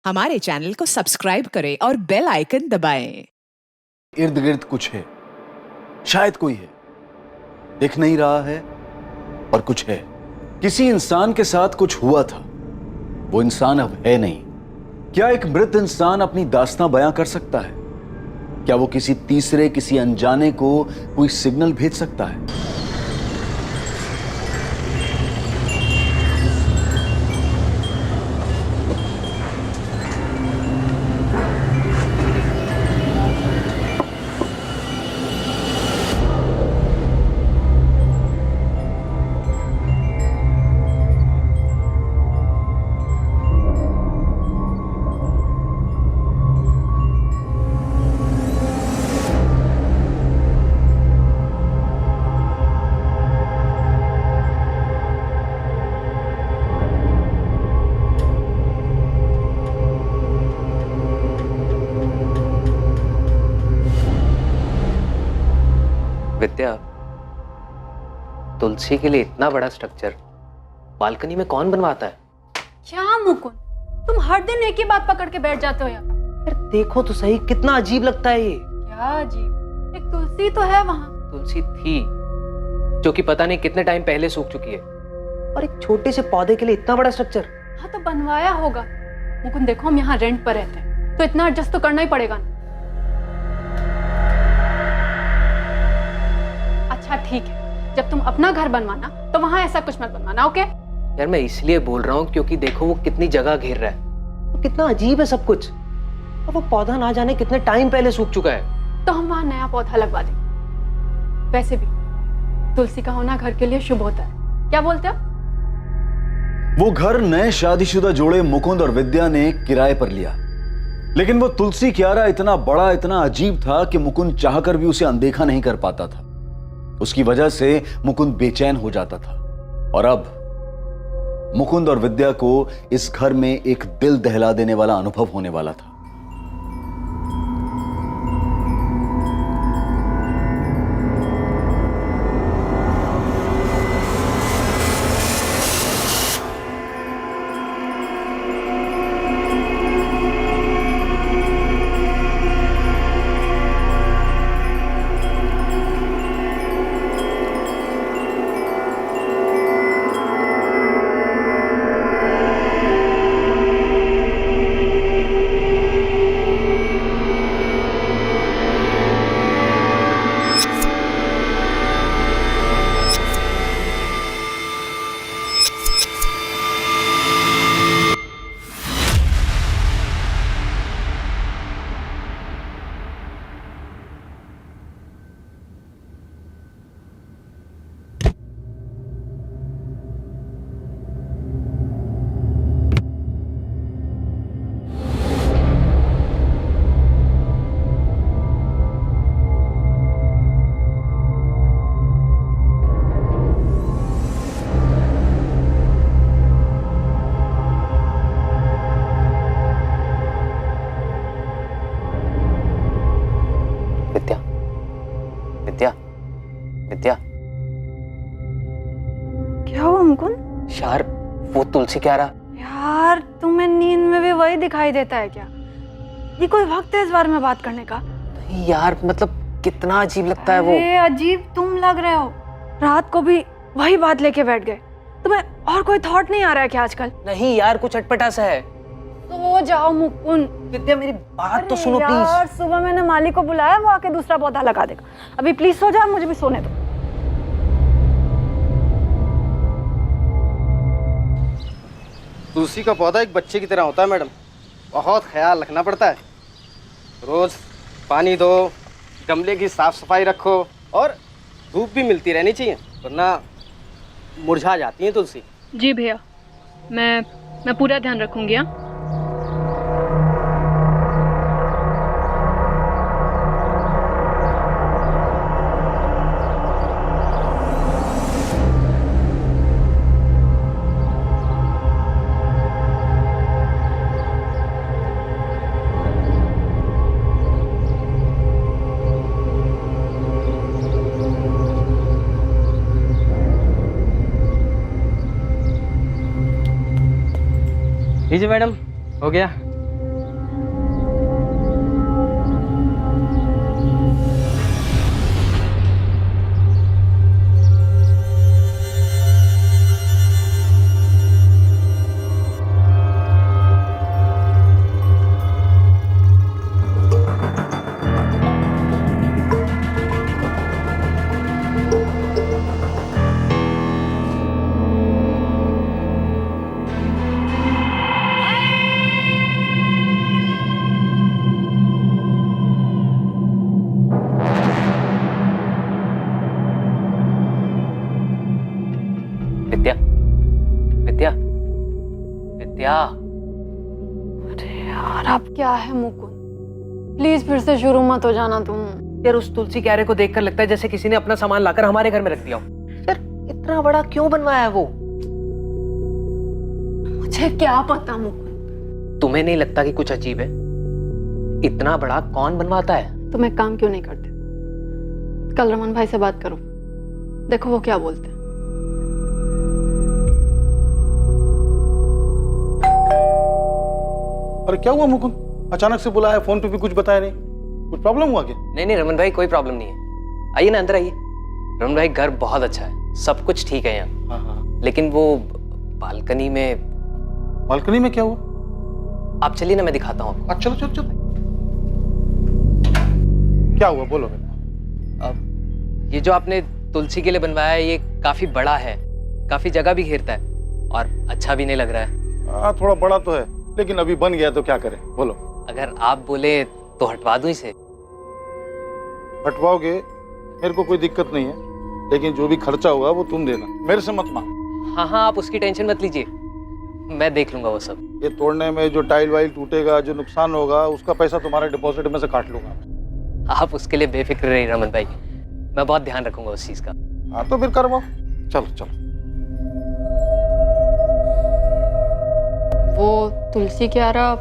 हमारे चैनल को सब्सक्राइब करें और बेल आइकन दबाएं। इर्द गिर्द कुछ है, शायद कोई है, दिख नहीं रहा है और कुछ है। किसी इंसान के साथ कुछ हुआ था, वो इंसान अब है नहीं। क्या एक मृत इंसान अपनी दास्तां बयां कर सकता है? क्या वो किसी तीसरे, किसी अनजाने को कोई सिग्नल भेज सकता है? विद्या, तुलसी के लिए इतना बड़ा स्ट्रक्चर बालकनी में कौन बनवाता है? क्या मुकुंद, तुम हर दिन एक ही बात पकड़ के बैठ जाते हो यार। यार देखो तो सही, कितना अजीब लगता है ये। क्या अजीब? एक तुलसी तो है वहाँ। तुलसी थी जो कि पता नहीं कितने टाइम पहले सूख चुकी है, और एक छोटे से पौधे के लिए इतना बड़ा स्ट्रक्चर। हाँ तो बनवाया होगा। मुकुंद देखो, हम यहाँ रेंट पर रहते हैं तो इतना एडजस्ट तो करना ही पड़ेगा ना। अच्छा ठीक है, जब तुम अपना घर बनवाना तो वहाँ ऐसा कुछ मत बनवाना, ओके? यार मैं इसलिए बोल रहा हूँ क्योंकि देखो वो कितनी जगह घेर रहा है, वो कितना अजीब है सब कुछ, और वो पौधा ना जाने कितने टाइम पहले सूख चुका है। तो हम वहाँ नया पौधा लगवा देंगे। वैसे भी तुलसी का होना घर के लिए शुभ होता है, क्या बोलते हो? वो घर नए शादीशुदा जोड़े मुकुंद और विद्या ने किराए पर लिया, लेकिन वो तुलसी क्यारा इतना बड़ा, इतना अजीब था कि मुकुंद चाहकर भी उसे अनदेखा नहीं कर पाता था। उसकी वजह से मुकुंद बेचैन हो जाता था, और अब मुकुंद और विद्या को इस घर में एक दिल दहला देने वाला अनुभव होने वाला था। विद्या, विद्या, विद्या। क्या हुआ मुकुंद? यार वो तुलसी क्यारा। यार तुम्हें नींद में भी वही दिखाई देता है क्या? ये कोई वक्त है इस बारे में बात करने का? नहीं यार, मतलब कितना अजीब लगता है वो। अरे अजीब तुम लग रहे हो, रात को भी वही बात लेके बैठ गए। तुम्हें और कोई थॉट नहीं आ रहा है क्या आजकल? नहीं यार, कुछ अटपटा सा है। तो जाओ मुकुंद। विद्या मेरी बात तो सुनो यार, प्लीज। सुबह मैंने माली को बुलाया, वो आके दूसरा पौधा लगा देगा। अभी प्लीज सो जाओ, मुझे भी सोने दो। तुलसी का पौधा एक बच्चे की तरह होता है मैडम, बहुत ख्याल रखना पड़ता है। रोज पानी दो, गमले की साफ सफाई रखो, और धूप भी मिलती रहनी चाहिए, वरना मुरझा जाती है तुलसी। जी भैया, मैं पूरा ध्यान रखूंगी। हाँ लीजिए मैडम, हो गया। यार अब क्या है मुकुंद, प्लीज फिर से शुरू मत हो जाना तुम। यार उस तुलसी क्यारे को देखकर लगता है जैसे किसी ने अपना सामान लाकर हमारे घर में रख दिया हो। यार इतना बड़ा क्यों बनवाया है वो? मुझे क्या पता मुकुंद। तुम्हें नहीं लगता कि कुछ अजीब है? इतना बड़ा कौन बनवाता है? तुम एक काम क्यों नहीं करते, कल रमन भाई से बात करो, देखो वो क्या बोलते हैं। अरे क्या हुआ मुकुंद, अचानक से बुलाया, फोन पे भी कुछ बताया नहीं, कुछ प्रॉब्लम हुआ क्या? नहीं रमन भाई, कोई प्रॉब्लम नहीं है। आइए ना, अंदर आइए। रमन भाई घर बहुत अच्छा है, सब कुछ ठीक है यहाँ। हाँ। लेकिन वो बालकनी में। बालकनी में क्या हुआ? आप चलिए ना, मैं दिखाता हूँ आपको। चलो चलो चलो, क्या हुआ बोलो। अब ये जो आपने तुलसी के लिए बनवाया है, ये काफी बड़ा है, काफी जगह भी घेरता है और अच्छा भी नहीं लग रहा है। हाँ थोड़ा बड़ा तो है, लेकिन अभी बन गया तो क्या करें बोलो। अगर आप बोले तो हटवा दूं इसे। हटवाओगे मेरे को कोई दिक्कत नहीं है, लेकिन जो भी खर्चा होगा वो तुम देना, मेरे से मत मांग। हाँ, आप उसकी टेंशन मत लीजिए, मैं देख लूंगा वो सब। ये तोड़ने में जो टाइल वाइल टूटेगा, जो नुकसान होगा, उसका पैसा तुम्हारे डिपॉजिट में से काट लूंगा। आप उसके लिए बेफिक्र रहिए रमन भाई, मैं बहुत ध्यान रखूंगा उस चीज का। हाँ तो फिर करवाओ, चलो चलो। वो तुलसी क्यारा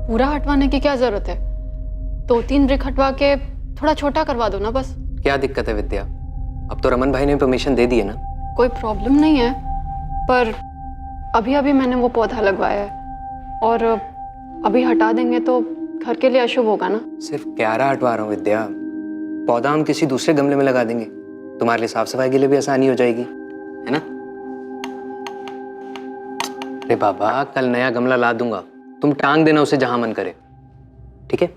पूरा हटवाने की क्या जरूरत है, 2-3 ब्रिक हटवा के थोड़ा छोटा करवा दो ना बस। क्या दिक्कत है विद्या, अब तो रमन भाई ने परमिशन दे दी है ना। कोई प्रॉब्लम नहीं है, पर अभी अभी मैंने वो पौधा लगवाया है और अभी हटा देंगे तो घर के लिए अशुभ होगा ना। सिर्फ क्यारा हटवा रहा हूँ विद्या, पौधा हम किसी दूसरे गमले में लगा देंगे, तुम्हारे लिए साफ सफाई के लिए भी आसानी हो जाएगी, है ना। अरे बाबा, कल नया गमला ला दूंगा, तुम टांग देना उसे जहां मन करे, ठीक है।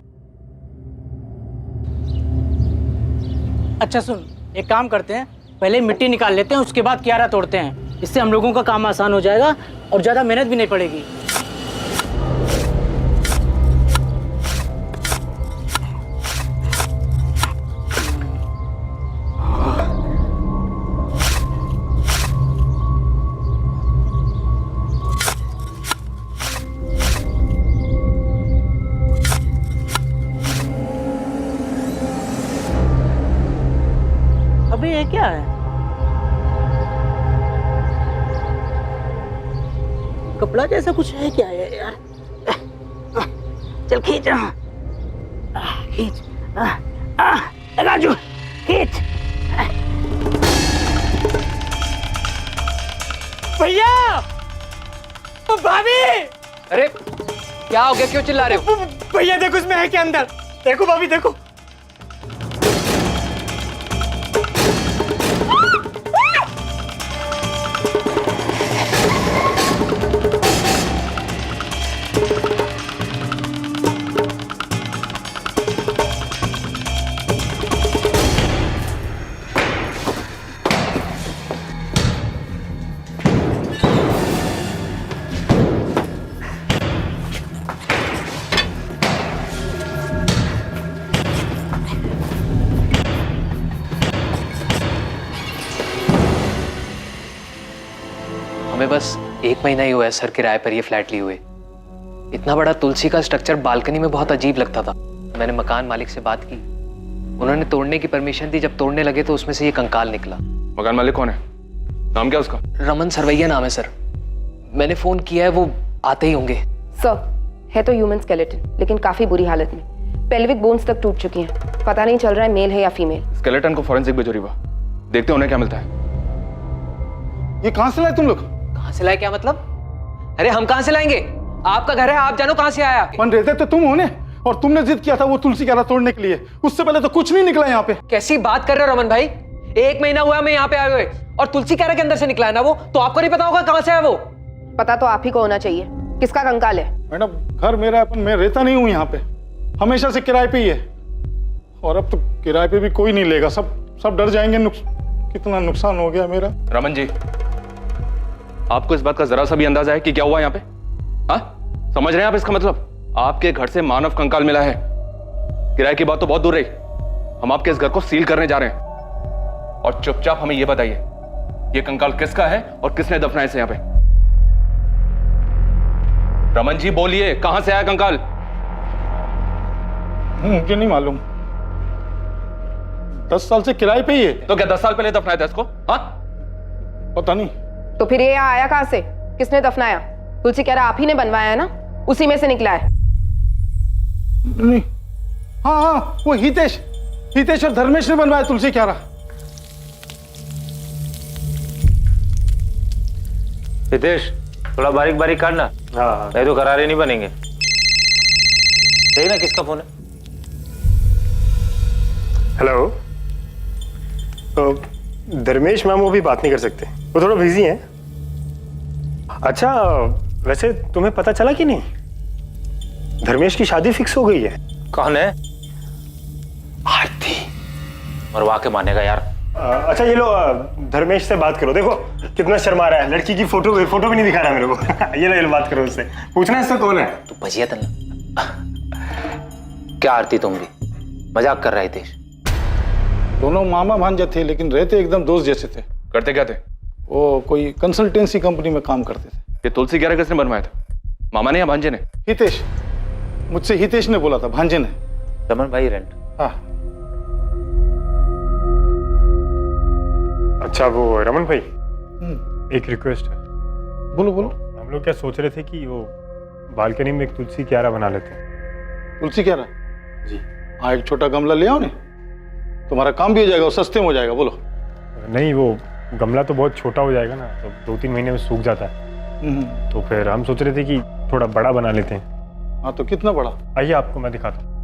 अच्छा सुन, एक काम करते हैं, पहले मिट्टी निकाल लेते हैं, उसके बाद क्यारा तोड़ते हैं, इससे हम लोगों का काम आसान हो जाएगा और ज्यादा मेहनत भी नहीं पड़ेगी। अबे ये क्या है? कपड़ा जैसा कुछ है क्या है यार? चल खींच, खींच, राजू खींच। भैया, भाभी। अरे क्या हो गया, क्यों चिल्ला रहे हो? भैया देखो इसमें है क्या अंदर, देखो भाभी देखो। हमें बस 1 महीना ही हुआ है सर किराए पर ये फ्लैट लिए हुए। इतना बड़ा तुलसी का स्ट्रक्चर बालकनी में बहुत अजीब लगता था। मैंने मकान मालिक से बात की, उन्होंने तोड़ने की परमिशन दी। जब तोड़ने लगे तो उसमें से ये कंकाल निकला। मकान मालिक कौन है, नाम क्या उसका? रमन सरवैया नाम है सर, मैंने फोन किया है, वो आते ही होंगे। सर, है तो ह्यूमन स्केलेटन, लेकिन काफी बुरी हालत में, पेल्विक बोन्स तक टूट चुकी हैं, पता नहीं चल रहा है मेल है या फीमेल। स्केलेटन को फॉरेंसिक भेजो रीवा, देखते हैं उन्हें क्या मिलता है। ये कहां से लाए तुम लोग? कहां से लाए क्या मतलब? अरे हम कहां से लाएंगे, आपका घर है, आप जानो कहां से आया। बन रहे थे तो तुम होने, और तुमने जिद किया था वो तुलसी क्यारा तोड़ने के लिए, उससे पहले तो कुछ नहीं निकला यहाँ पे। कैसी बात कर रहे हो रमन भाई, 1 महीना हुआ मैं यहाँ पे आए हुए, और तुलसी क्यारा के अंदर से निकला है ना वो, तो आपको नहीं पता होगा कहां से है वो? पता तो आप ही को होना चाहिए, किसका कंकाल है? मैडम घर मेरा है, मैं रहता नहीं हूँ यहाँ पे, हमेशा से किराए पे ही है, और अब तो किराए पे भी कोई नहीं लेगा, सब डर जाएंगे। कितना नुकसान हो गया मेरा। रमन जी, आपको इस बात का जरा सा भी अंदाजा है कि क्या हुआ यहाँ पे? हाँ, समझ रहे हैं आप इसका मतलब? आपके घर से मानव कंकाल मिला है। किराए की बात तो बहुत दूर रही, हम आपके इस घर को सील करने जा रहे हैं, और चुपचाप हमें यह बताइए ये कंकाल किसका है और किसने दफनाया इसे यहाँ पे? रमन जी बोलिए, कहां से आया कंकाल? मुझे नहीं मालूम। 10 साल से किराए पे ही है। तो क्या 10 साल पहले दफनाया था इसको? हाँ, पता नहीं। तो फिर ये यहाँ आया कहाँ से? किसने दफनाया? तुलसी क्यारा आप ही ने बनवाया है ना, उसी में से निकला है। नहीं, हाँ हाँ, वो हितेश और धर्मेश ने बनवाया तुलसी क्यारा। हितेश, थोड़ा बारीक बारीक काटना। हाँ, नहीं तो करारे नहीं बनेंगे। सही ना, किसका फोन है? हेलो। तो धर्मेश मैम वो भी बात नहीं कर सकते, वो थोड़ा बिजी हैं। अच्छा, वैसे तुम्हें पता चला कि नहीं, धर्मेश की शादी फिक्स हो गई है। कौन है? आरती। मरवा के मानेगा यार। अच्छा ये लो, धर्मेश से बात करो। देखो कितना शर्मा रहा है, लड़की की फोटो भी नहीं दिखा रहा मेरे को। ये लो बात करो उससे, पूछना इससे कौन है। तू बजिया तन। क्या आरती, तुम भी मजाक कर रहे थे? दोनों मामा भांजे थे, लेकिन रहते एकदम दोस्त जैसे थे। करते क्या थे? वो कोई कंसल्टेंसी कंपनी में काम करते थे। ये तुलसी क्यारा किसने बनवाया था? मामा ने या भांजे ने? हितेश, मुझसे हितेश ने बोला था, भांजे ने। रमन भाई रेंट। हाँ। अच्छा वो रमन भाई, एक रिक्वेस्ट है। बोलो बोलो। हम लोग क्या सोच रहे थे कि वो बालकनी में एक तुलसी क्यारा बना लेते हैं। तुलसी क्यारा? जी हाँ, एक छोटा गमला ले आओ ने, तुम्हारा काम भी हो जाएगा और सस्ते में हो जाएगा। बोलो। नहीं, वो गमला तो बहुत छोटा हो जाएगा ना, तो 2-3 महीने में सूख जाता है। तो फिर हम सोच रहे थे कि थोड़ा बड़ा बना लेते हैं। हाँ, तो कितना बड़ा? आइए आपको मैं दिखाता हूँ।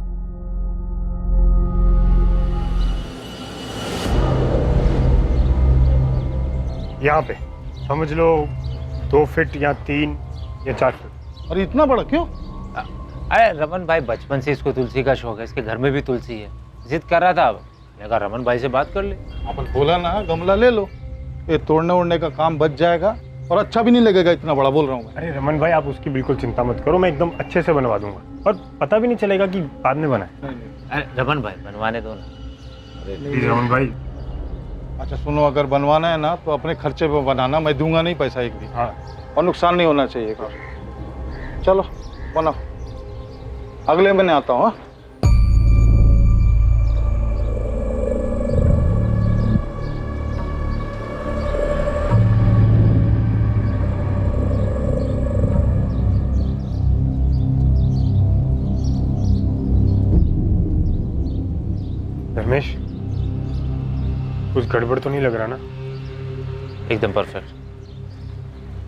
यहाँ पे समझ लो 2 फीट या 3 या 4 फीट। अरे इतना बड़ा क्यों? अरे रमन भाई बचपन से इसको तुलसी का शौक है, इसके घर में भी तुलसी है, जिद कर रहा था। मैं कहा रमन भाई से बात कर ले। अपन बोला ना, गमला ले लो, ये तोड़ने उड़ने का काम बच जाएगा और अच्छा भी नहीं लगेगा। इतना बड़ा बोल रहा हूँ मैं। अरे रमन भाई, आप उसकी बिल्कुल चिंता मत करो, मैं एकदम अच्छे से बनवा दूंगा और पता भी नहीं चलेगा कि बाद में बना है। अरे रमन भाई बनवाने दो ना। प्लीज रमन भाई। अच्छा सुनो, अगर बनवाना है ना तो अपने खर्चे पे बनाना, मैं दूंगा नहीं पैसा एक भी। हाँ, और नुकसान नहीं होना चाहिए कुछ। चलो बनाओ, अगले महीने आता हूँ। धर्मेश, कुछ गड़बड़ तो नहीं लग रहा ना? एकदम परफेक्ट,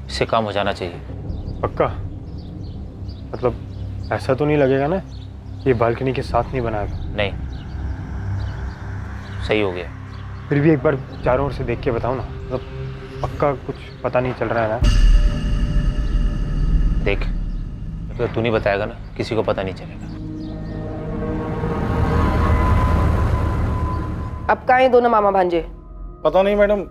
इससे काम हो जाना चाहिए। पक्का? मतलब ऐसा तो नहीं लगेगा ना ये बालकनी के साथ नहीं बनाया था? नहीं, सही हो गया। फिर भी एक बार चारों ओर से देख के बताओ ना, मतलब पक्का कुछ पता नहीं चल रहा है ना? देख, तो तू नहीं बताएगा ना, किसी को पता नहीं चलेगा। अब कहाँ हैं दोनों मामा भांजे? पता नहीं मैडम,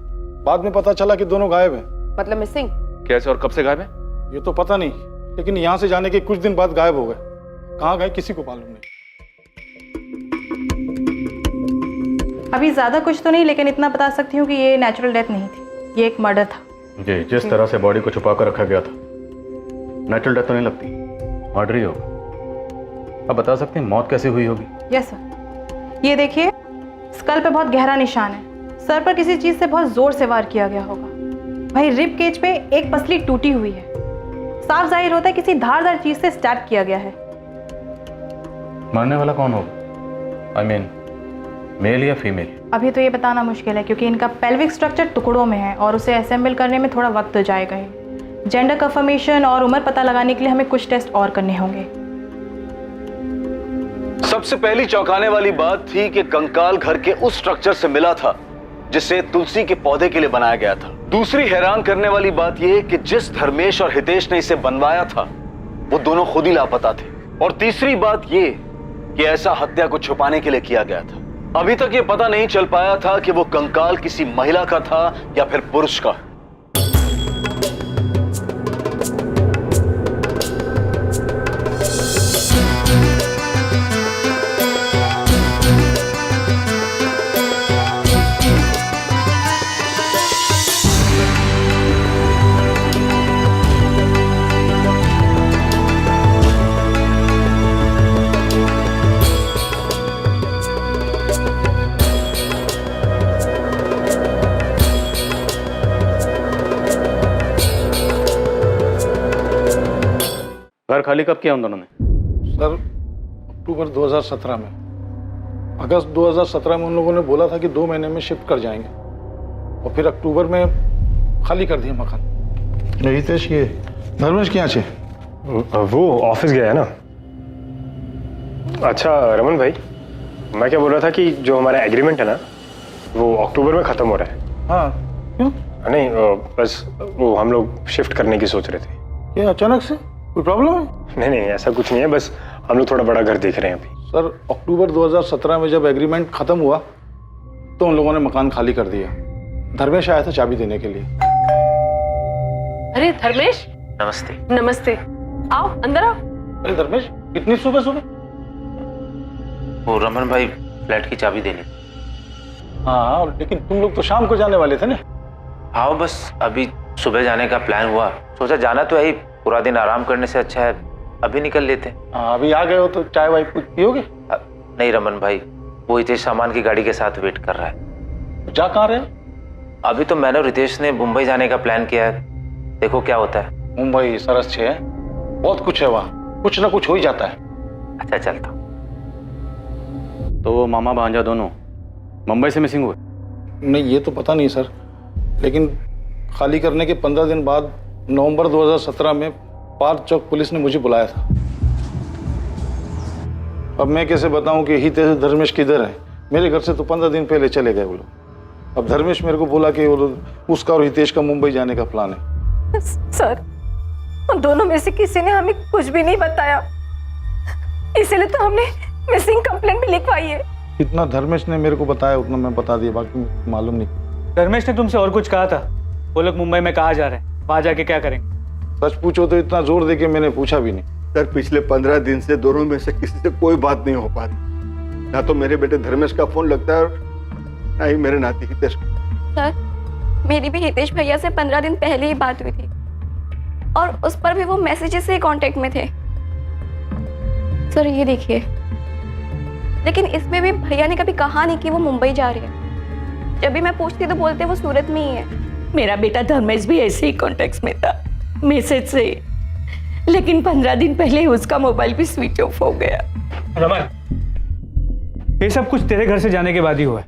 बाद में पता चला कि दोनों गायब हैं। मतलब मिसिंग? कैसे और कब से गायब है? ये तो पता नहीं, लेकिन यहाँ से जाने के कुछ दिन बाद गायब हो गए। कहाँ गए किसी को मालूम नहीं। अभी ज़्यादा कुछ तो नहीं, लेकिन इतना बता सकती हूँ कि ये नेचुरल डेथ नहीं थी, ये एक मर्डर था। जी, जिस तरह से बॉडी को छुपा कर रखा गया था, नेचुरल डेथ तो नहीं लगती, मर्डर ही होगा। अब बता सकते हैं मौत कैसे हुई होगी? यस सर, ये देखिए, स्कल पे बहुत गहरा निशान है, सर पर किसी चीज़ से बहुत जोर से वार किया गया होगा। वहीं रिब केज पे एक पसली टूटी हुई है, साफ जाहिर होता है किसी धारदार चीज से स्टैब किया गया है। मरने वाला कौन होगा? आई मीन मेल या फीमेल? अभी तो ये बताना मुश्किल है, क्योंकि इनका पेल्विक स्ट्रक्चर टुकड़ों में है और उसे असेंबल करने में थोड़ा वक्त जाएगा ही। जेंडर कंफर्मेशन और उम्र पता लगाने के लिए हमें कुछ टेस्ट और करने होंगे। सबसे पहली चौंकाने वाली बात थी कि कंकाल घर के उस स्ट्रक्चर से मिला था जिसे तुलसी के पौधे के लिए बनाया गया था। दूसरी हैरान करने वाली बात यह कि जिस धर्मेश और हितेश ने इसे बनवाया था, वो दोनों खुद ही लापता थे। और तीसरी बात यह कि ऐसा हत्या को छुपाने के लिए किया गया था। अभी तक ये पता नहीं चल पाया था कि वो कंकाल किसी महिला का था या फिर पुरुष का। खाली कब किया उन दोनों ने? सर अक्टूबर 2017 में, अगस्त 2017 में उन लोगों ने बोला था कि 2 महीने में शिफ्ट कर जाएंगे और फिर अक्टूबर में खाली कर दिया मकान। हितेश ये धर्मेश क्या छे? वो ऑफिस गया है ना। अच्छा रमन भाई, मैं क्या बोल रहा था कि जो हमारा एग्रीमेंट है ना वो अक्टूबर में ख़त्म हो रहा है। हाँ क्यों? नहीं बस वो हम लोग शिफ्ट करने की सोच रहे थे। ये अचानक से कोई प्रॉब्लम है? नहीं नहीं ऐसा कुछ नहीं है, बस हम लोग थोड़ा बड़ा घर देख रहे हैं अभी। सर अक्टूबर 2017 में जब एग्रीमेंट खत्म हुआ तो उन लोगों ने मकान खाली कर दिया। धर्मेश आया था चाबी देने के लिए। अरे धर्मेश, नमस्ते। नमस्ते, आओ अंदर आओ। अरे धर्मेश, इतनी सुबह सुबह? वो रमन भाई फ्लैट की चाबी देनी। हाँ लेकिन तुम लोग तो शाम को जाने वाले थे ना? हाँ बस अभी सुबह जाने का प्लान हुआ, सोचा जाना तो है ही, पूरा दिन आराम करने से अच्छा है अभी निकल लेते हैं। हाँ अभी आ गए हो तो चाय वाय कुछ पियोगे? नहीं रमन भाई, वो हितेश सामान की गाड़ी के साथ वेट कर रहा है। जा कहाँ रहे? अभी तो मैंने और रितेश ने मुंबई जाने का प्लान किया है, देखो क्या होता है। मुंबई सरस है, बहुत कुछ है वहाँ, कुछ ना कुछ हो ही जाता है। अच्छा चलता। तो वो मामा भांजा दोनों मुंबई से मिसिंग हुए? नहीं ये तो पता नहीं सर, लेकिन खाली करने के 15 दिन बाद नवंबर 2017 में पार्क चौक पुलिस ने मुझे बुलाया था। अब मैं कैसे बताऊं कि हितेश धर्मेश किधर है? मेरे घर से तो 15 दिन पहले चले गए वो लोग। अब धर्मेश मेरे को बोला कि उसका और हितेश का मुंबई जाने का प्लान है। सर उन दोनों में से किसी ने हमें कुछ भी नहीं बताया, इसीलिए तो हमने मिसिंग कंप्लेंट भी लिखवाई है। इतना धर्मेश ने मेरे को बताया उतना मैं बता दिया, बाकी मालूम नहीं। धर्मेश ने तुमसे और कुछ कहा था? वो लोग मुंबई में कहाँ जा रहे हैं, वहां जाके क्या करेंगे? सच पूछो तो इतना जोर देके मैंने पूछा भी नहीं। सर पिछले 15 दिन से दोनों में से किसी से कोई बात नहीं हो पा रही। ना तो मेरे बेटे धर्मेश का फोन लगता है और ना ही मेरे नाती हितेश। सर मेरी भी हितेश भैया से 15 दिन पहले ही बात हुई थी और उस पर भी वो मैसेजेस से कांटेक्ट में थे। सर ये देखिए, लेकिन इसमें भी भैया ने कभी कहा नहीं कि वो मुंबई जा रहे हैं। जब भी मैं पूछती तो बोलते वो सूरत में ही है। मेरा बेटा धर्मेश भी ऐसे ही कॉन्टेक्ट में था मैसेज से, लेकिन 15 दिन पहले उसका मोबाइल भी स्विच ऑफ हो गया। रमन, ये सब कुछ तेरे घर से जाने के बाद ही हुआ है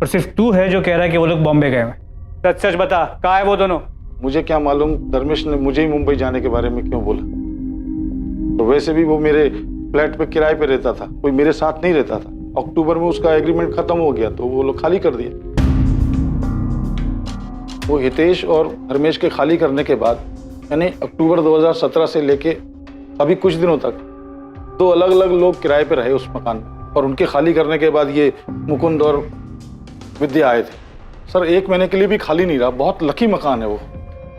और सिर्फ तू है जो कह रहा है कि वो लोग बॉम्बे गए हैं। सच सच बता, कहाँ है वो दोनों? मुझे क्या मालूम धर्मेश ने मुझे ही मुंबई जाने के बारे में क्यों बोला। तो वैसे भी वो मेरे फ्लैट पे किराए पे रहता था, कोई मेरे साथ नहीं रहता था। अक्टूबर में उसका एग्रीमेंट खत्म हो गया तो वो लोग खाली कर दिए। वो हितेश और धर्मेश के खाली करने के बाद यानी अक्टूबर 2017 से लेके अभी कुछ दिनों तक 2 अलग अलग लोग किराए पे रहे उस मकान में, और उनके खाली करने के बाद ये मुकुंद और विद्या आए थे। सर 1 महीने के लिए भी खाली नहीं रहा। बहुत लकी मकान है वो।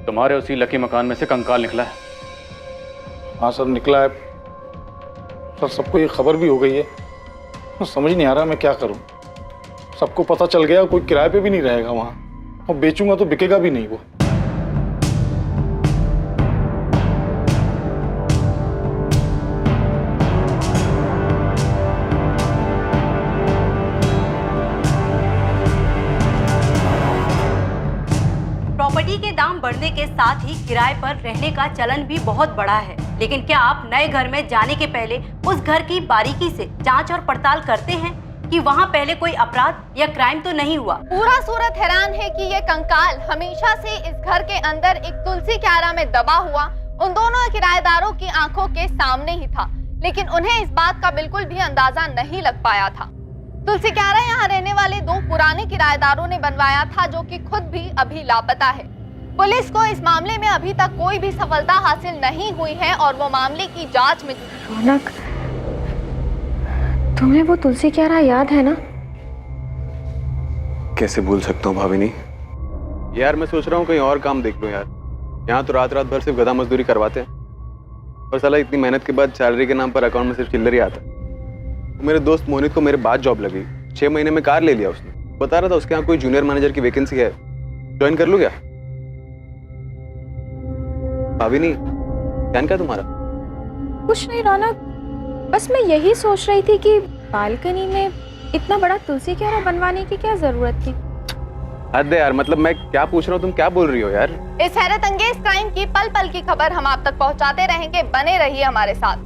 तुम्हारे उसी लकी मकान में से कंकाल निकला है? हाँ सर निकला है सर, सबको ये खबर भी हो गई है। तो समझ नहीं आ रहा मैं क्या करूं। सबको पता चल गया, कोई किराए पे भी नहीं रहेगा वहां, और बेचूंगा तो बिकेगा भी नहीं वो। प्रॉपर्टी के दाम बढ़ने के साथ ही किराए पर रहने का चलन भी बहुत बढ़ा है, लेकिन क्या आप नए घर में जाने के पहले उस घर की बारीकी से जांच और पड़ताल करते हैं कि वहां पहले कोई अपराध या क्राइम तो नहीं हुआ? पूरा सूरत हैरान है कि ये कंकाल हमेशा से इस घर के अंदर एक तुलसी क्यारा में दबा हुआ उन दोनों किराएदारों की आंखों के सामने ही था, लेकिन उन्हें इस बात का बिल्कुल भी अंदाजा नहीं लग पाया था। तुलसी क्यारा यहाँ रहने वाले 2 पुराने किराएदारों ने बनवाया था, जो कि खुद भी अभी लापता है। पुलिस को इस मामले में अभी तक कोई भी सफलता हासिल नहीं हुई है और वो मामले की जांच में। रौनक, तुम्हें वो तुलसी क्यारा याद है ना? कैसे भूल सकता हूँ भाभी? नहीं यार, मैं सोच रहा हूँ कहीं और काम देख लूँ यार। यहाँ तो रात रात भर सिर्फ गधा मजदूरी करवाते हैं और साला इतनी मेहनत के बाद सैलरी के नाम पर अकाउंट में सिर्फ चिल्लर ही आता है। मेरे दोस्त मोहित को मेरे बाद जॉब लगी, 6 महीने में कार ले लिया उसने। बता रहा था उसके यहाँ कोई जूनियर मैनेजर की वैकेंसी है, ज्वाइन कर लूँ क्या? भाभी नहीं, ध्यान क्या तुम्हारा? कुछ नहीं रौनक, बस मैं यही सोच रही थी कि बालकनी में इतना बड़ा तुलसी क्यारा बनवाने की क्या जरूरत थी। हद है यार, मतलब मैं क्या पूछ रहा हूँ, तुम क्या बोल रही हो यार? इस हैरत अंगेज क्राइम की पल पल की खबर हम आप तक पहुंचाते रहेंगे, बने रहिए हमारे साथ।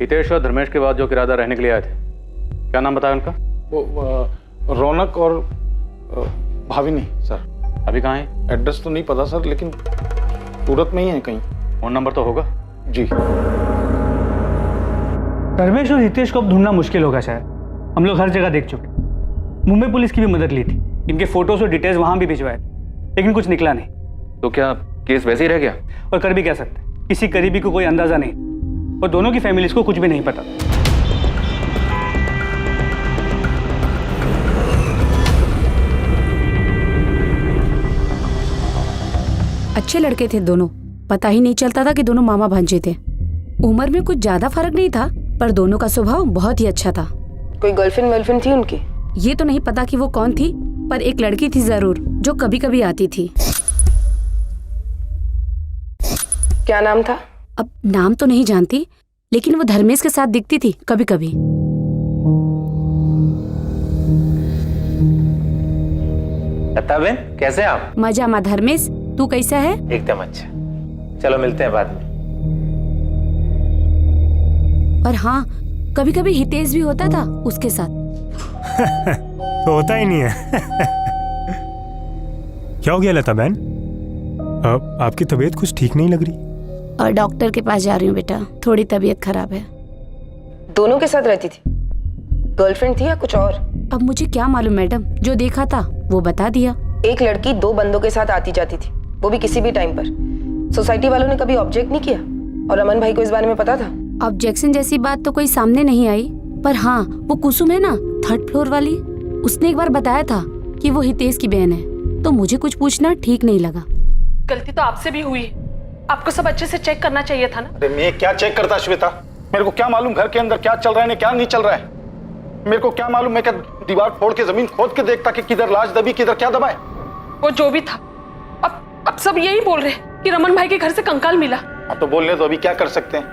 हितेश और धर्मेश के बाद जो किराएदार रहने के लिए आए थे, क्या नाम बताया उनका? वो रौनक और भाविनी सर। अभी कहाँ है? एड्रेस तो नहीं पता सर, लेकिन सूरत में ही है कहीं। फोन नंबर तो होगा? जी। धर्मेश और हितेश को अब ढूंढना मुश्किल होगा शायद। हम लोग हर जगह देख चुके, मुंबई पुलिस की भी मदद ली थी, इनके फोटोज और डिटेल्स वहां भी भिजवाए थे, लेकिन कुछ निकला नहीं। तो क्या केस वैसे ही रह गया? और कर भी कह सकते, किसी करीबी को कोई अंदाजा नहीं, और दोनों की फैमिलीज को कुछ भी नहीं पता। अच्छे लड़के थे दोनों, पता ही नहीं चलता था कि दोनों मामा भांजे थे। उम्र में कुछ ज्यादा फर्क नहीं था, पर दोनों का स्वभाव बहुत ही अच्छा था। कोई गर्लफ्रेंड वर्लफ्रेंड थी उनकी? ये तो नहीं पता कि वो कौन थी, पर एक लड़की थी जरूर जो कभी कभी आती थी। क्या नाम था? अब नाम तो नहीं जानती, लेकिन वो धर्मेश के साथ दिखती थी कभी कभी। लता बहन, कैसे हैं आप? मजा मा धर्मेश, तू कैसा है? एकदम अच्छा। चलो मिलते हैं बाद में। और हाँ, कभी कभी हितेश भी होता था उसके साथ। तो होता ही नहीं है। क्या हो गया लता बहन? आपकी तबीयत कुछ ठीक नहीं लग रही। और डॉक्टर के पास जा रही हूँ बेटा, थोड़ी तबीयत खराब है। दोनों के साथ रहती थी? गर्लफ्रेंड थी या कुछ और? अब मुझे क्या मालूम मैडम, जो देखा था वो बता दिया। एक लड़की 2 बंदों के साथ आती जाती थी, वो भी किसी भी टाइम पर। सोसाइटी वालों ने कभी ऑब्जेक्ट नहीं किया? और अमन भाई को इस बारे में पता था? ऑब्जेक्शन जैसी बात तो कोई सामने नहीं आई, पर हाँ, वो कुसुम है ना 3rd फ्लोर वाली, उसने एक बार बताया था कि वो हितेश की बहन है, तो मुझे कुछ पूछना ठीक नहीं लगा। गलती तो आपसे भी हुई, आपको सब अच्छे से चेक करना चाहिए था ना। अरे मैं क्या चेक करता श्वेता? मेरे को क्या मालूम घर के अंदर क्या चल रहा है क्या नहीं चल रहा है? मेरे को क्या मालूम? मैं क्या दीवार फोड़ के जमीन खोद के देखता कि किधर लाश दबी, किधर क्या दबा है? वो जो भी था, अब सब यही बोल रहे कि रमन भाई के घर से कंकाल मिला। आप तो बोलने तो अभी क्या कर सकते हैं?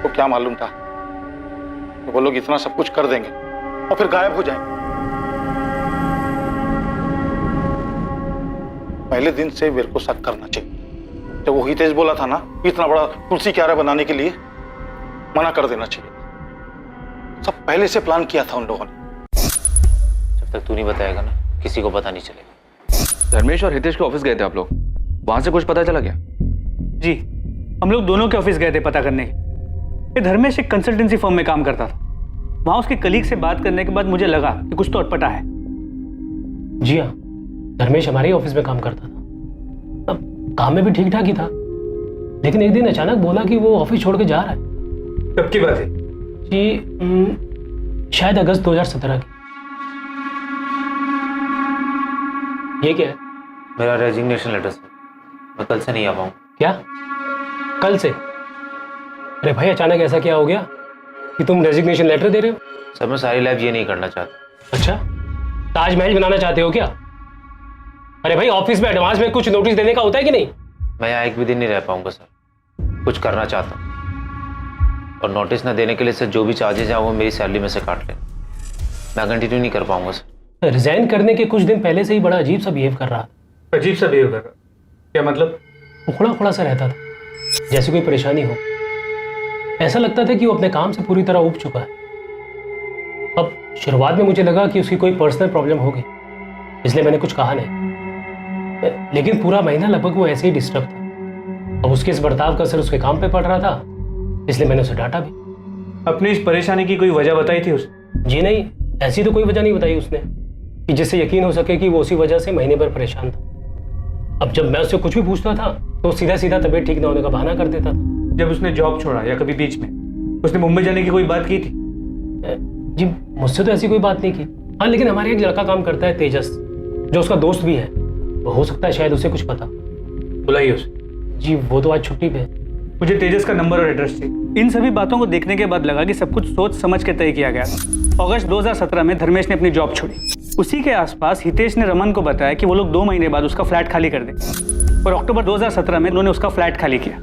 तो क्या मालूम था तो वो लोग इतना सब कुछ कर देंगे और फिर गायब हो जाएंगे। पहले दिन से मेरे को शक करना चाहिए। जब वो हितेश बोला था ना, इतना बड़ा तुलसी क्यारा बनाने के लिए मना कर देना चाहिए। सब पहले से प्लान किया था उन लोगों ने। जब तक तू नहीं बताएगा ना, किसी को पता नहीं चलेगा। धर्मेश और हितेश के ऑफिस गए थे आप लोग, वहां से कुछ पता चला क्या? जी, हम लोग दोनों के ऑफिस गए थे पता करने। ये धर्मेश एक कंसल्टेंसी फर्म में काम करता था। वहां उसके कलीग से बात करने के बाद मुझे लगा कि कुछ तो अटपटा है। जी हाँ, धर्मेश हमारे ही ऑफिस में काम करता था। अब काम में भी ठीक ठाक ही था, लेकिन एक दिन अचानक बोला कि वो ऑफिस छोड़ के जा रहा है। कब की बात है? जी शायद अगस्त 2017 की। ये क्या है? मेरा रेजिग्नेशन लेटर सर, मैं कल से नहीं आ पाऊँ। क्या? कल से? अरे भाई, अचानक ऐसा क्या हो गया कि तुम रेजिग्नेशन लेटर दे रहे हो? सर मैं सारी लाइफ ये नहीं करना चाहता। अच्छा, ताजमहल बनाना चाहते हो क्या? अरे भाई, ऑफिस में एडवांस में कुछ नोटिस देने का होता है कि नहीं? मैं यहाँ एक भी दिन नहीं रह पाऊंगा सर, कुछ करना चाहता हूँ। और नोटिस ना देने के लिए सर जो भी चार्जेज हैं वो मेरी सैलरी में से काट लें। मैं कंटिन्यू नहीं कर पाऊंगा सर। रिजाइन करने के कुछ दिन पहले से ही बड़ा अजीब सा बिहेव कर रहा था। अजीब सा बिहेव कर रहा? क्या मतलब? उखड़ा उखड़ा सा रहता था, जैसे कोई परेशानी हो। ऐसा लगता था कि वो अपने काम से पूरी तरह ऊब चुका है। अब शुरुआत में मुझे लगा कि उसकी कोई पर्सनल प्रॉब्लम हो गई, इसलिए मैंने कुछ कहा नहीं। लेकिन पूरा महीना लगभग वो ऐसे ही डिस्टर्ब था। अब उसके इस बर्ताव का असर उसके काम पे पड़ रहा था, इसलिए मैंने उसे डांटा भी। अपनी इस परेशानी की कोई वजह बताई थी उसने? जी नहीं, ऐसी तो कोई वजह नहीं बताई उसने कि जिससे यकीन हो सके कि वो उसी वजह से महीने भर परेशान था। अब जब मैं उससे कुछ भी पूछता था तो सीधा सीधा तबीयत ठीक ना होने का बहाना कर देता था। जब उसने जॉब छोड़ा या कभी बीच में उसने मुंबई जाने की कोई बात की थी? जी मुझसे तो ऐसी कोई बात नहीं की। हाँ, लेकिन हमारे एक लड़का काम करता है तेजस, जो उसका दोस्त भी है। वो हो सकता है शायद उसे कुछ पता। बुलाइए उसे। जी वो तो आज छुट्टी पे। मुझे तेजस का नंबर और एड्रेस चाहिए। इन सभी बातों को देखने के बाद लगा कि सब कुछ सोच समझ के तय किया गया था। अगस्त 2017 में धर्मेश ने अपनी जॉब छोड़ी। उसी के आसपास हितेश ने रमन को बताया कि वो लोग 2 महीने बाद उसका फ्लैट खाली कर दें, और अक्टूबर 2017 में उन्होंने उसका फ्लैट खाली किया।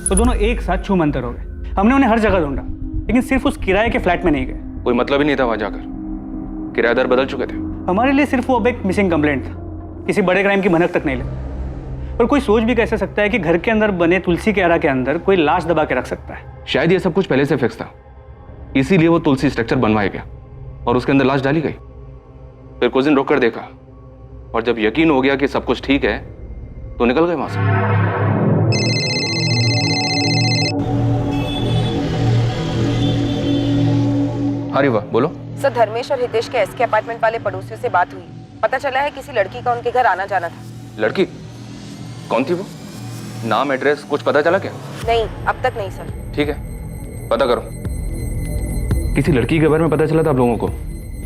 तो दोनों एक साथ छूमंतर हो गए। हमने उन्हें हर जगह ढूंढा, लेकिन सिर्फ उस किराए के फ्लैट में नहीं गए। कोई मतलब ही नहीं था वहां जाकर। किराएदार बदल चुके थे। हमारे लिए सिर्फ वो अब एक मिसिंग कंप्लेंट था, किसी बड़े क्राइम की भनक तक नहीं लगी। और कोई सोच भी कैसे सकता है कि घर के अंदर बने तुलसी के आरा के अंदर कोई लाश दबा के रख सकता है। शायद ये सब कुछ पहले से फिक्स था, इसीलिए वो तुलसी स्ट्रक्चर बनवाया गया और उसके अंदर लाश डाली गई। फिर कुछ दिन रुक कर देखा और जब यकीन हो गया कि सब कुछ ठीक है तो निकल गए वहां से। अरे वाह, बोलो। सर, धर्मेश और हितेश के एसके अपार्टमेंट वाले पड़ोसियों से बात हुई। पता चला है किसी लड़की का उनके घर आना जाना था। लड़की? कौन थी वो? नाम, एड्रेस कुछ पता चला क्या? नहीं, अब तक नहीं सर। ठीक है, पता करो। किसी लड़की के बारे में पता चला था आप लोगों को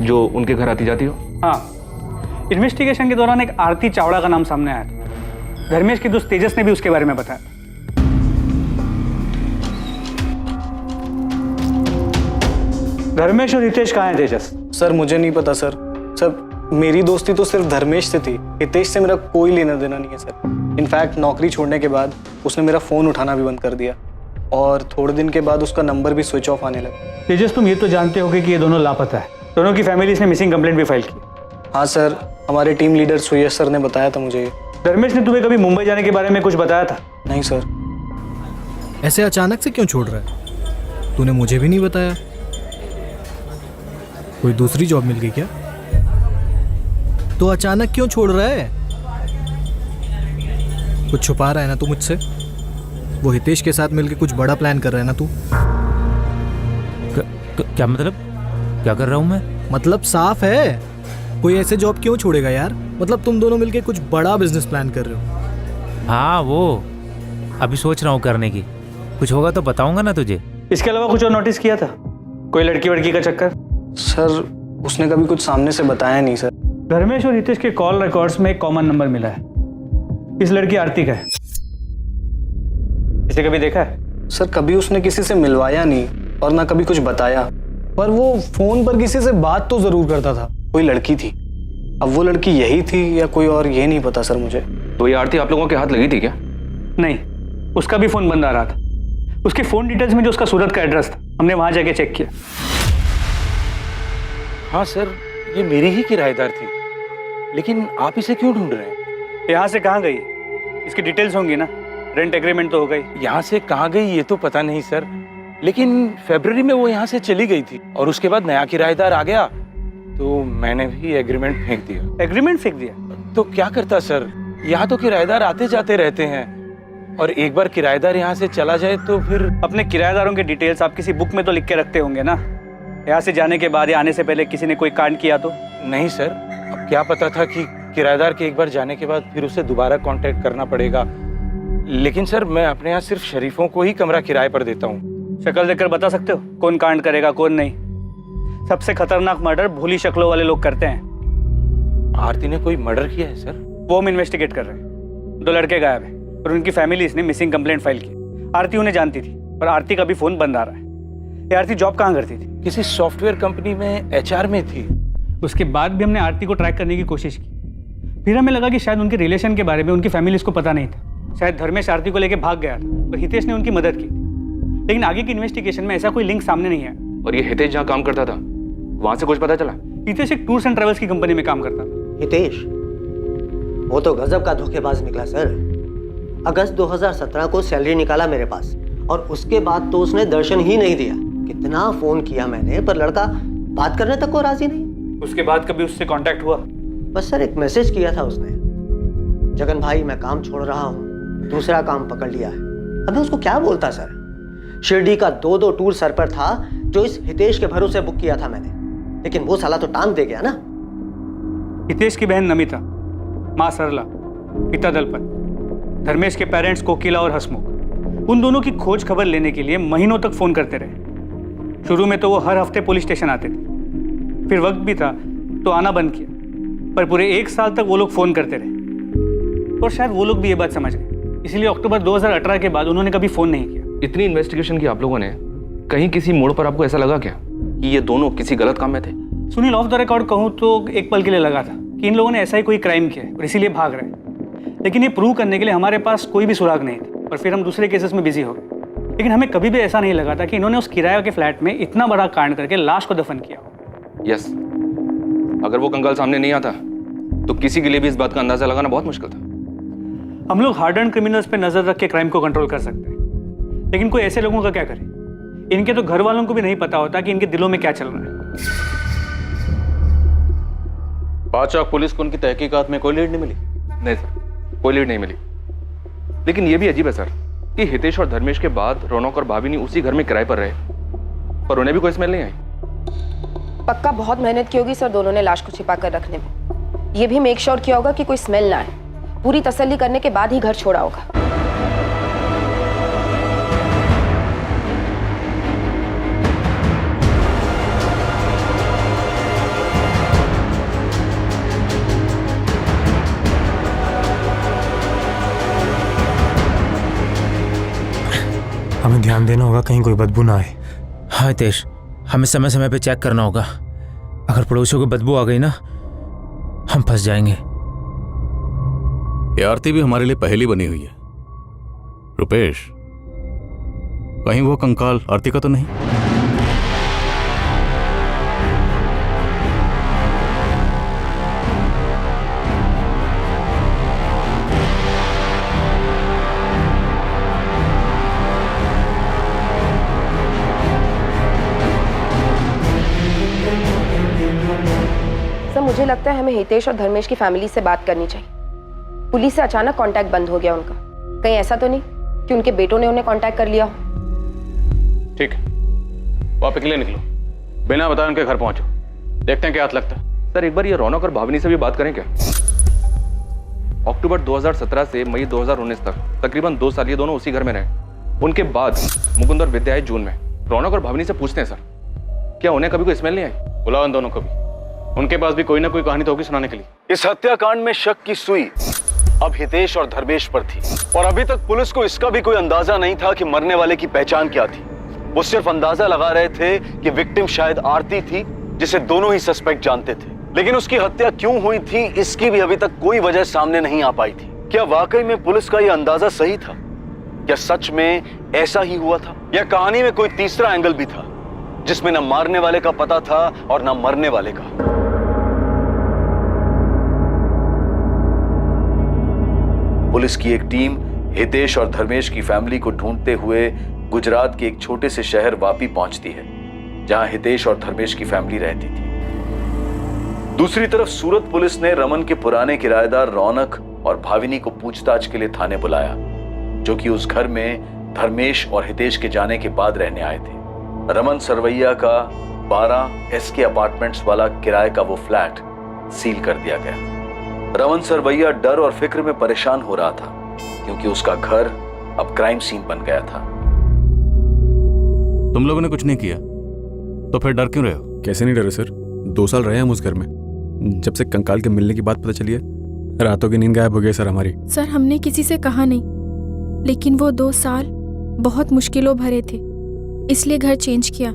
जो उनके घर आती जाती हो? हाँ, इन्वेस्टिगेशन के दौरान एक आरती चावड़ा का नाम सामने आया था। धर्मेश के दोस्त तेजस ने भी उसके बारे में बताया। धर्मेश और हितेश कहाँ हैं तेजस? सर मुझे नहीं पता सर। सर मेरी दोस्ती तो सिर्फ धर्मेश से थी, हितेश से मेरा कोई लेना देना नहीं है सर। इनफैक्ट नौकरी छोड़ने के बाद उसने मेरा फ़ोन उठाना भी बंद कर दिया और थोड़े दिन के बाद उसका नंबर भी स्विच ऑफ आने लगा। तेजस, तुम ये तो जानते होगे कि ये दोनों लापता है। दोनों की फैमिलीज ने मिसिंग कंप्लेंट भी फाइल की। हाँ सर, हमारे टीम लीडर सुयश सर ने बताया था मुझे। धर्मेश ने तुम्हें कभी मुंबई जाने के बारे में कुछ बताया था? नहीं सर। ऐसे अचानक से क्यों छोड़ रहा है? तूने मुझे भी नहीं बताया। कोई दूसरी जॉब मिल गई क्या? तो अचानक क्यों छोड़ रहा है? कुछ छुपा रहा है ना तू मुझसे? वो हितेश के साथ मिलके कुछ बड़ा प्लान कर रहा है ना तू? क्या मतलब? क्या कर रहा हूँ मैं? मतलब साफ है, कोई ऐसे जॉब क्यों छोड़ेगा यार? मतलब तुम दोनों मिलके कुछ बड़ा बिजनेस प्लान कर रहे हो। हाँ, वो अभी सोच रहा हूँ करने की। कुछ होगा तो बताऊंगा ना तुझे। इसके अलावा कुछ और नोटिस किया था? कोई लड़की वड़की का चक्कर? सर उसने कभी कुछ सामने से बताया नहीं सर। धर्मेश और हितेश के कॉल रिकॉर्ड्स में एक कॉमन नंबर मिला है। इस लड़की आरती का है। इसे कभी देखा है? सर कभी उसने किसी से मिलवाया नहीं और ना कभी कुछ बताया, पर वो फोन पर किसी से बात तो जरूर करता था। कोई लड़की थी, अब वो लड़की यही थी या कोई और, ये नहीं पता सर मुझे। तो ये आरती आप लोगों के हाथ लगी थी क्या? नहीं, उसका भी फोन बंद आ रहा था। उसके फोन डिटेल्स में जो उसका सूरत का एड्रेस था, हमने वहां जाके चेक किया। हाँ सर, ये मेरी ही किराएदार थी, लेकिन आप इसे क्यों ढूंढ रहे हैं? यहाँ से कहाँ गई? इसकी डिटेल्स होंगी ना, रेंट एग्रीमेंट तो हो गई। यहाँ से कहाँ गई ये तो पता नहीं सर, लेकिन फरवरी में वो यहाँ से चली गई थी और उसके बाद नया किराएदार आ गया तो मैंने भी एग्रीमेंट फेंक दिया। एग्रीमेंट फेंक दिया? तो क्या करता सर, यहाँ तो किराएदार आते जाते रहते हैं और एक बार किराएदार यहाँ से चला जाए तो फिर। अपने किराएदारों के डिटेल्स आप किसी बुक में तो लिख के रखते होंगे ना? यहाँ से जाने के बाद या आने से पहले किसी ने कोई कांड किया तो? नहीं सर, अब क्या पता था कि किराएदार के एक बार जाने के बाद फिर उसे दोबारा कांटेक्ट करना पड़ेगा। लेकिन सर मैं अपने यहाँ सिर्फ शरीफों को ही कमरा किराए पर देता हूँ। शक्ल देखकर बता सकते हो कौन कांड करेगा कौन नहीं? सबसे खतरनाक मर्डर भोली शक्लों वाले लोग करते हैं। आरती ने कोई मर्डर किया है सर? वो हम इन्वेस्टिगेट कर रहे हैं। 2 लड़के गायब हैं और उनकी फैमिलीज ने मिसिंग कंप्लेंट फाइल की। आरती उन्हें जानती थी पर आरती का भी फोन बंद आ रहा है। ये आरती जॉब कहाँ करती थी? किसी सॉफ्टवेयर कंपनी में HR में थी। उसके बाद भी हमने आरती को ट्रैक करने की कोशिश की। फिर हमें लगा कि शायद उनके रिलेशन के बारे में उनकी फैमिलीज को पता नहीं था। शायद धर्मेश आरती को लेकर भाग गया था और हितेश ने उनकी मदद की, लेकिन आगे की इन्वेस्टिगेशन में ऐसा कोई लिंक सामने नहीं आया। और ये हितेश जहाँ काम करता था वहां से कुछ पता चला? हितेश एक टूर्स एंड ट्रेवल्स की कंपनी में काम करता था। हितेश वो तो गजब का धोखेबाज निकला सर। अगस्त 2017 को सैलरी निकाला मेरे पास और उसके बाद तो उसने दर्शन ही नहीं दिया। कितना फोन किया मैंने पर लड़का बात करने तक को राजी नहीं। उसके बाद कभी उससे कांटेक्ट हुआ? बस सर एक मैसेज किया था उसने, जगन भाई मैं काम छोड़ रहा हूँ, दूसरा काम पकड़ लिया है। अब मैं उसको क्या बोलता सर? शिरडी का 2 टूर सर पर था जो इस हितेश के भरोसे बुक किया था मैंने, लेकिन वो साला तो टांग दे गया ना। हितेश की बहन नमिता, माँ सरला, पिता दलपत, धर्मेश के पेरेंट्स कोकिला और हसमुख, उन दोनों की खोज खबर लेने के लिए महीनों तक फोन करते रहे। शुरू में तो वो हर हफ्ते पुलिस स्टेशन आते थे, फिर वक्त भी था तो आना बंद किया, पर पूरे 1 साल तक वो लोग फोन करते रहे और शायद वो लोग भी ये बात समझ गए, इसलिए अक्टूबर 2018 के बाद उन्होंने कभी फोन नहीं किया। इतनी इन्वेस्टिगेशन की आप लोगों ने, कहीं किसी मोड़ पर आपको ऐसा लगा क्या कि ये दोनों किसी गलत काम में थे? सुनील, ऑफ द रिकॉर्ड कहूँ तो एक पल के लिए लगा था कि इन लोगों ने ऐसा ही कोई क्राइम किया है और इसीलिए भाग रहे हैं, लेकिन ये प्रूव करने के लिए हमारे पास कोई भी सुराग नहीं था और फिर हम दूसरे केसेस में बिजी हो गए। लेकिन हमें कभी भी ऐसा नहीं लगा था कि इन्होंने उस किराए के फ्लैट में इतना बड़ा कांड करके लाश को दफन किया। यस, अगर वो कंकाल सामने नहीं आता तो किसी के लिए भी इस बात का अंदाजा लगाना बहुत मुश्किल था। हम लोग हार्ड एंड क्रिमिनल्स पे नजर रख के क्राइम को कंट्रोल कर सकते हैं, लेकिन कोई ऐसे लोगों का क्या करे? इनके तो घर वालों को भी नहीं पता होता कि इनके दिलों में क्या चल रहा है। पाचौक पुलिस को उनकी तहकीकात में कोई लीड नहीं मिली? नहीं सर, कोई लीड नहीं मिली। लेकिन यह भी अजीब है सर कि हितेश और धर्मेश के बाद रौनक और भाभी उसी घर में किराए पर रहे, पर उन्हें भी कोई स्मेल नहीं आई। पक्का बहुत मेहनत की होगी सर दोनों ने लाश को छिपा कर रखने में। ये भी मेक श्योर किया होगा कि कोई स्मेल ना आए। पूरी तसल्ली करने के बाद ही घर छोड़ा होगा। हमें ध्यान देना होगा कहीं कोई बदबू ना आए। हाँ हितेश, हमें समय समय पे चेक करना होगा। अगर पड़ोसियों को बदबू आ गई ना, हम फंस जाएंगे। ये आरती भी हमारे लिए पहेली बनी हुई है। रुपेश, कहीं वो कंकाल आरती का तो नहीं? मुझे लगता है हमें हितेश और धर्मेश की फैमिली से बात करनी चाहिए। पुलिस से अचानक कांटेक्ट बंद हो गया उनका। कहीं ऐसा तो नहीं कि उनके बेटों ने उन्हें कांटेक्ट कर लिया हो? ठीक है, वो आप अकेले निकलो, बिना बताए उनके घर पहुंचो, देखते हैं क्या हाथ लगता है। सर एक बार ये रौनक और भावनी से भी बात करें क्या? अक्टूबर 2017 से मई 2019 तक तकरीबन 2 साल ये दोनों उसी घर में रहे। उनके बाद मुकुंद और विद्या आए जून में। रौनक और भावनी से पूछते हैं सर, क्या उन्हें कभी कोई स्मेल नहीं आई? बुलाओ इन दोनों को भी, उनके पास भी कोई ना कोई कहानी तो होगी सुनाने के लिए। इस हत्याकांड में शक की सुई अब हितेश और धर्मेश पर थी, और अभी तक पुलिस को इसका भी कोई अंदाजा नहीं था कि मरने वाले की पहचान क्या थी। वो सिर्फ अंदाजा लगा रहे थे कि विक्टिम शायद आरती थी, जिसे दोनों ही सस्पेक्ट जानते थे। लेकिन उसकी हत्या क्यों हुई थी, इसकी भी अभी तक कोई वजह सामने नहीं आ पाई थी। क्या वाकई में पुलिस का यह अंदाजा सही था? क्या सच में ऐसा ही हुआ था, या कहानी में कोई तीसरा एंगल भी था जिसमें न मारने वाले का पता था और न मरने वाले का? पुलिस की एक टीम हितेश और धर्मेश की फैमिली को ढूंढते हुए गुजरात के एक छोटे से शहर वापी पहुंचती है, जहां हितेश और धर्मेश की फैमिली रहती थी। दूसरी तरफ सूरत पुलिस ने रमन के पुराने किराएदार रौनक और भाविनी को पूछताछ के लिए थाने बुलाया, जो कि उस घर में धर्मेश और हितेश के जाने के बाद रहने आए थे। रमन सरवैया का 12 SK अपार्टमेंट्स वाला किराए का वो फ्लैट सील कर दिया गया। रमन सरवैया डर और फिक्र में परेशान हो रहा था, क्योंकि उसका घर अब क्राइम सीन बन गया था। तुम लोगों ने कुछ नहीं किया तो फिर डर क्यों रहे हो? कैसे नहीं डरे सर, 2 साल रहे हम उस घर में। जब से कंकाल के मिलने की बात पता चली है, रातों की नींद गायब हो गई सर हमारी। सर हमने किसी से कहा नहीं, लेकिन वो 2 साल बहुत मुश्किलों भरे थे, इसलिए घर चेंज किया।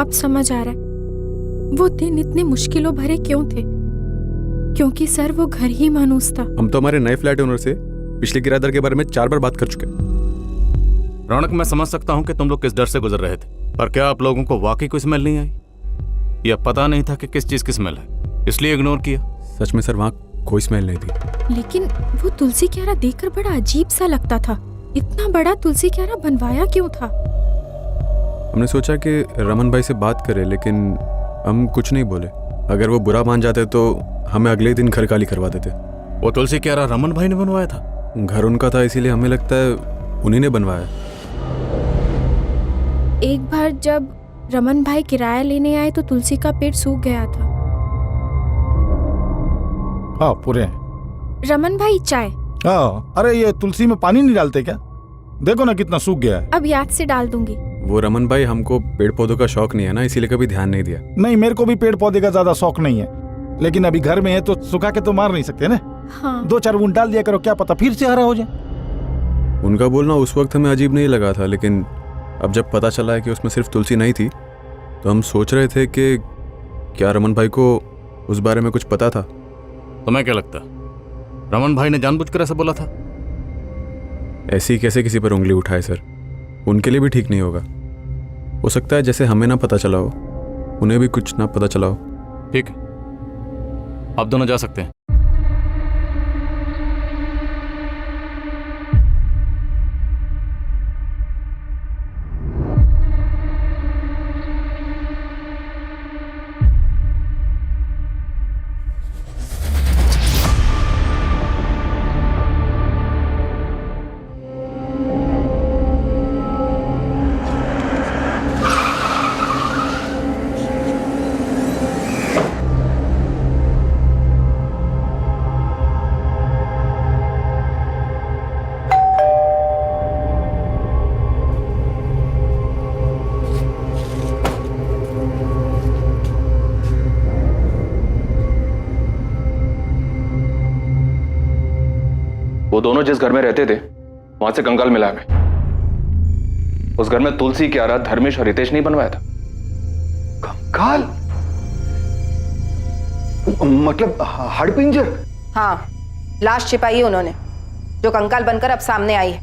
अब समझ आ रहा है वो दिन इतने मुश्किलों भरे क्यों थे, क्योंकि सर वो घर ही मानूस था। हम तो हमारे नए फ्लैट ओनर से पिछले किराएदार के बारे में 4 बार बात कर चुके हैं। रौनक, मैं समझ सकता हूं कि तुम लोग किस डर से गुजर रहे थे, पर क्या आप लोगों को वाकई कोई स्मेल नहीं आई? या पता नहीं था कि किस चीज की स्मेल है, इसलिए इग्नोर किया? सच में सर, वहां कोई स्मेल नहीं थी। लेकिन वो तुलसी क्यारा देखकर बड़ा अजीब सा लगता था। इतना बड़ा तुलसी क्यारा बनवाया क्यों था? हमने सोचा कि रमन भाई से बात करें, लेकिन हम कुछ नहीं बोले। अगर वो बुरा मान जाते तो हमें अगले दिन घर खाली करवा देते। वो तुलसी क्यारा रमन भाई ने बनवाया था? घर उनका था, इसीलिए हमें लगता है उन्हीं ने बनवाया। एक बार जब रमन भाई किराया लेने आए तो तुलसी का पेड़ सूख गया था। हाँ पूरे। रमन भाई चाय। हाँ, अरे ये तुलसी में पानी नहीं डालते क्या? देखो ना कितना सूख गया है। अब याद से डाल दूंगी। वो रमन भाई, हमको पेड़ पौधों का शौक नहीं है ना, इसीलिए कभी ध्यान नहीं दिया। नहीं, मेरे को भी पेड़ पौधे का ज्यादा शौक नहीं है, लेकिन अभी घर में है तो सुखा के तो मार नहीं सकते ना। हाँ। 2-4 बूंद डाल दिया करो, क्या पता फिर से हरा हो जाए। उनका बोलना उस वक्त हमें अजीब नहीं लगा था, लेकिन अब जब पता चला है कि उसमें सिर्फ तुलसी नहीं थी, तो हम सोच रहे थे कि क्या रमन भाई को उस बारे में कुछ पता था। तुम्हें क्या लगता, रमन भाई ने जानबूझकर ऐसा बोला था? ऐसी कैसे किसी पर उंगली उठाए सर, उनके लिए भी ठीक नहीं होगा। हो सकता है जैसे हमें ना पता चला हो, उन्हें भी कुछ ना पता चला हो। ठीक है, आप दोनों जा सकते हैं। वो दोनों जिस घर में रहते थे वहां से कंकाल मिला हमें। उस घर में तुलसी, क्यारा, धर्मेश और हितेश नहीं बनवाया था। कंकाल मतलब हड़पिंजर? हाँ, लाश छिपाई है उन्होंने, जो कंकाल बनकर अब सामने आई है।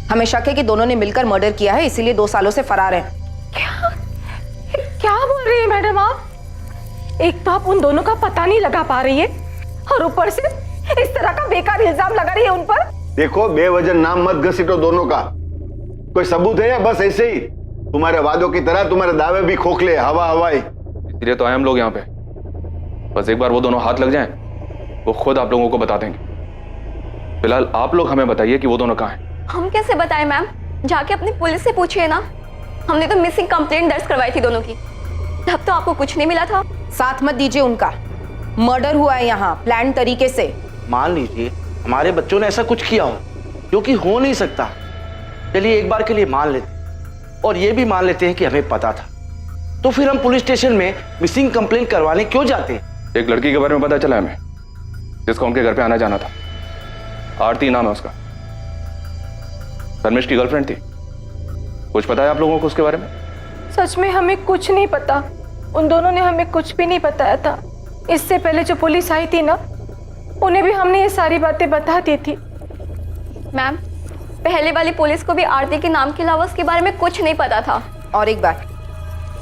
हमें शक है कि दोनों ने मिलकर मर्डर किया है, इसीलिए 2 सालों से फरार हैं। क्या बोल रही है मैडम आप? एक तो आप उन दोनों का पता नहीं लगा पा रही है और ऊपर से इस तरह का बेकार इल्जाम लगा रही है उन पर। देखो, बेवजह नाम मत घसीटो दोनों का। कोई सबूत है या बस ऐसे ही तुम्हारे वादों की तरह तुम्हारे दावे भी खोखले, हवा हवाई? इसलिए तो आए हम लोग यहाँ पे। बस एक बार वो दोनों हाथ लग जाएं, वो खुद आप लोगों को बता देंगे। फिलहाल आप लोग हमें बताइए कि वो दोनों कहाँ हैं। हम कैसे बताएं मैम? जाके अपनी पुलिस से पूछिए ना। हमने तो मिसिंग कंप्लेंट दर्ज करवाई थी दोनों की, तब तो आपको कुछ नहीं मिला था। साथ मत दीजिए उनका। मर्डर हुआ है यहाँ प्लान तरीके से। मान लीजिए हमारे बच्चों ने ऐसा कुछ किया हो जो कि हो नहीं सकता। चलिए एक बार के लिए मान लेते और ये भी मान लेते हैं कि हमें पता था, तो फिर हम पुलिस स्टेशन में मिसिंग कंप्लेंट करवाने क्यों जाते हैं? एक लड़की के बारे में पता चला हमें, जिसका उनके घर पे आना जाना था। आरती नाम है उसका, धर्मेश की गर्लफ्रेंड थी। कुछ पता है आप लोगों को उसके बारे में? सच में हमें कुछ नहीं पता। उन दोनों ने हमें कुछ भी नहीं बताया था। इससे पहले जो पुलिस आई थी ना, उन्हें भी हमने ये सारी बातें बता दी थी। मैम, पहले वाली पुलिस को भी आरती के नाम के अलावा उसके बारे में कुछ नहीं पता था। और एक बात,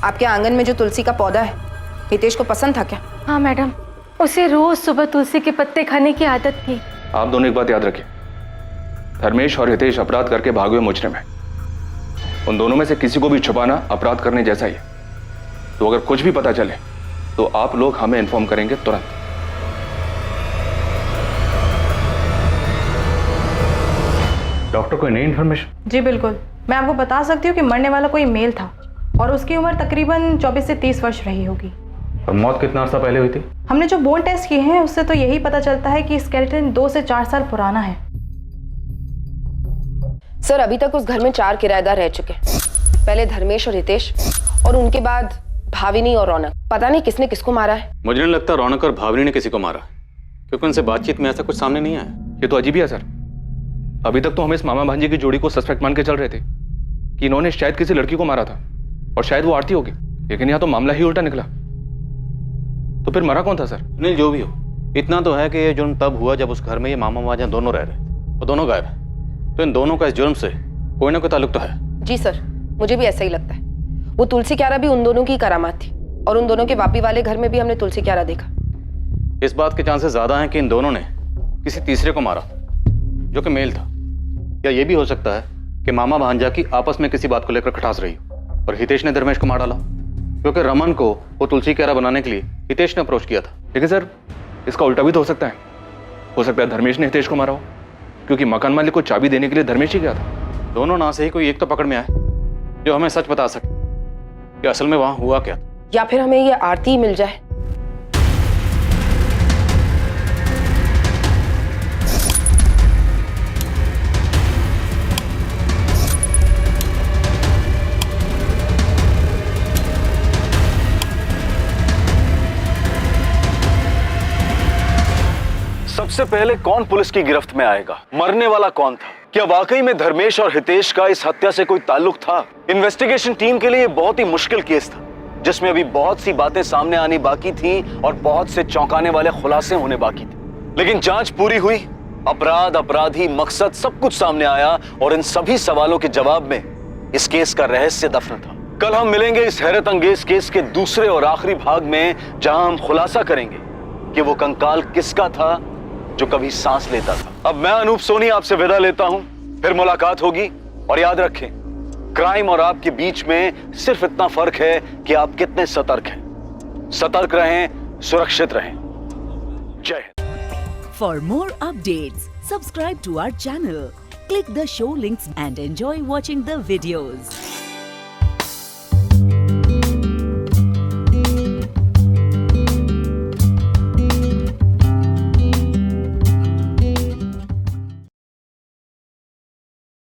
आपके आंगन में जो तुलसी का पौधा है, हितेश को पसंद था क्या? हाँ मैडम, उसे रोज सुबह तुलसी के पत्ते खाने की आदत थी। आप दोनों एक बात याद रखिए, धर्मेश और हितेश अपराध करके भागे हुए मुजरिम हैं। उन दोनों में से किसी को भी छुपाना अपराध करने जैसा ही है। तो अगर कुछ भी पता चले तो आप लोग हमें इन्फॉर्म करेंगे तुरंत। डॉक्टर, कोई नई इन्फॉर्मेशन? जी बिल्कुल, मैं आपको बता सकती हूँ कि मरने वाला कोई मेल था और उसकी उम्र तकरीबन 24 से 30 वर्ष रही होगी। और मौत कितना अर्सा पहले हुई थी? हमने जो बोन टेस्ट किए हैं उससे तो यही पता चलता है कि स्केलेटन 2 से 4 साल पुराना है। सर, अभी तक उस घर में 4 किराएदार रह चुके हैं। पहले धर्मेश और हितेश, और उनके बाद भाविनी और रौनक। पता नहीं किसने किसको मारा है। मुझे नहीं लगता रौनक और भावनी ने किसी को मारा, क्योंकि उनसे बातचीत में ऐसा कुछ सामने नहीं आया। ये तो अजीब ही है सर। अभी तक तो हम इस मामा भांजे की जोड़ी को सस्पेक्ट मान के चल रहे थे कि इन्होंने शायद किसी लड़की को मारा था और शायद वो आरती होगी, लेकिन यहाँ तो मामला ही उल्टा निकला। तो फिर मरा कौन था सर? नहीं, जो भी हो, इतना तो है कि ये जुर्म तब हुआ जब उस घर में ये मामा भांजा दोनों रह रहे थे। वो दोनों गायब है, तो इन दोनों का इस जुर्म से कोई ना कोई ताल्लुक तो है। जी सर, मुझे भी ऐसा ही लगता है। वो तुलसी क्यारा भी उन दोनों की करामात थी, और उन दोनों के वापी वाले घर में भी हमने तुलसी क्यारा देखा। इस बात के चांसेस ज्यादा हैं कि इन दोनों ने किसी तीसरे को मारा, जो कि मेल था। या ये भी हो सकता है कि मामा भांजा की आपस में किसी बात को लेकर खटास रही हो और हितेश ने धर्मेश को मार डाला, क्योंकि रमन को वो तुलसी क्यारा बनाने के लिए हितेश ने अप्रोच किया था। लेकिन सर, इसका उल्टा भी तो हो सकता है। हो सकता है धर्मेश ने हितेश को मारा हो, क्योंकि मकान मालिक को चाबी देने के लिए धर्मेश ही गया था। दोनों ना से ही कोई एक तो पकड़ में आए जो हमें सच बता सके कि असल में वहां हुआ क्या। या फिर हमें ये आरती मिल जाए। सबसे पहले कौन पुलिस की गिरफ्त में आएगा? मरने वाला कौन था? क्या वाकई में धर्मेश और हितेश का इस हत्या से कोई ताल्लुक था? इन्वेस्टिगेशन टीम के लिए बहुत ही मुश्किल केस था, जिसमें अभी बहुत सी बातें सामने आनी बाकी थी और बहुत से चौंकाने वाले खुलासे होने बाकी थे। लेकिन जांच पूरी हुई, अपराध, अपराधी, मकसद सब कुछ सामने आया और इन सभी सवालों के जवाब में इस केस का रहस्य दफन था। कल हम मिलेंगे इस हैरत अंगेज केस के दूसरे और आखिरी भाग में, जहां हम खुलासा करेंगे कि वो कंकाल किसका था जो कभी सांस लेता था। अब मैं अनूप सोनी आपसे विदा लेता हूं, फिर मुलाकात होगी। और याद रखें, क्राइम और आपके बीच में सिर्फ इतना फर्क है कि आप कितने सतर्क हैं। सतर्क रहें, सुरक्षित रहें। जय Hind. For more updates, subscribe to our channel, click the show links and enjoy watching the videos.